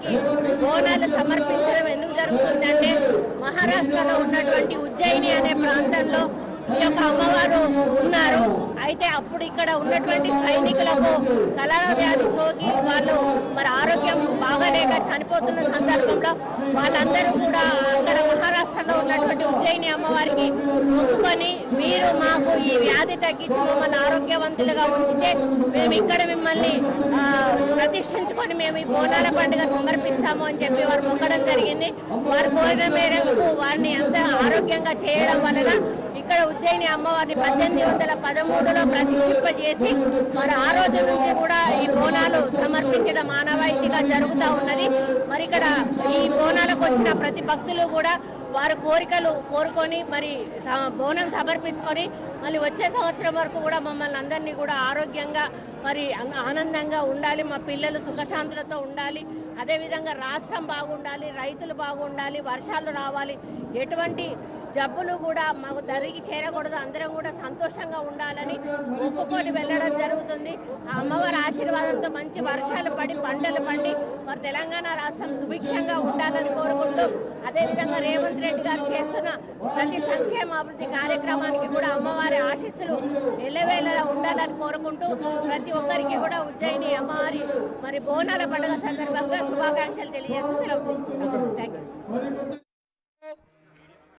అమ్మవారికి బోనాలు సమర్పించడం ఎందుకు జరుగుతుందంటే మహారాష్ట్రలో ఉన్నటువంటి ఉజ్జయిని అనే ప్రాంతంలో ఈ యొక్క అమ్మవారు ఉన్నారు. అయితే అప్పుడు ఇక్కడ ఉన్నటువంటి సైనికులకు కలరా వ్యాధి సోకి వాళ్ళు మరి ఆరోగ్యం బాగాలేక చనిపోతున్న సందర్భంలో వాళ్ళందరూ కూడా అక్కడ మహారాష్ట్రలో ఉన్నటువంటి ఉజ్జయిని అమ్మవారికి మొక్కుకొని మీరు మాకు ఈ వ్యాధి తగ్గించి మమ్మల్ని ఆరోగ్యవంతులుగా ఉంచితే మేము ఇక్కడ మిమ్మల్ని ప్రతిష్ఠించుకొని మేము ఈ బోనాల పండుగ సమర్పిస్తాము అని చెప్పి వారు మొక్కడం జరిగింది. వారు కోరిన మేరకు వారిని అంత ఆరోగ్యంగా చేయడం వలన ఇక్కడ ఉజ్జయిని అమ్మవారిని 1813లో ప్రతిష్ఠింపజేసి మరి ఆ రోజు నుంచి కూడా ఈ బోనాలు సమర్పించడం ఆనవాయితీగా జరుగుతూ ఉన్నది. మరి ఇక్కడ ఈ బోనాలకు వచ్చిన ప్రతి భక్తులు కూడా వారి కోరికలు కోరుకొని మరి బోనం సమర్పించుకొని మళ్ళీ వచ్చే సంవత్సరం వరకు కూడా మమ్మల్ని అందరినీ కూడా ఆరోగ్యంగా మరి ఆనందంగా ఉండాలి, మా పిల్లలు సుఖశాంతులతో ఉండాలి, అదేవిధంగా రాష్ట్రం బాగుండాలి, రైతులు బాగుండాలి, వర్షాలు రావాలి, ఎటువంటి జబ్బులు కూడా మాకు దరికి చేరకూడదు, అందరం కూడా సంతోషంగా ఉండాలని మొక్కుకొని వెళ్ళడం జరుగుతుంది. ఆ అమ్మవారి ఆశీర్వాదంతో మంచి వర్షాలు పడి పంటలు పండి మరి తెలంగాణ రాష్ట్రం సుభిక్షంగా ఉండాలని కోరుకుంటూ అదేవిధంగా రేవంత్ రెడ్డి గారు చేస్తున్న ప్రతి సంక్షేమ అభివృద్ధి కార్యక్రమానికి కూడా అమ్మవారి ఆశీస్సులు ఎల్లవేళలా ఉండాలని కోరుకుంటూ ప్రతి ఒక్కరికి కూడా ఉజ్జయిని అమ్మవారి మరి బోనాల పండుగ సందర్భంగా శుభాకాంక్షలు తెలియజేస్తూ సెలవు తీసుకుంటాం. Thank you.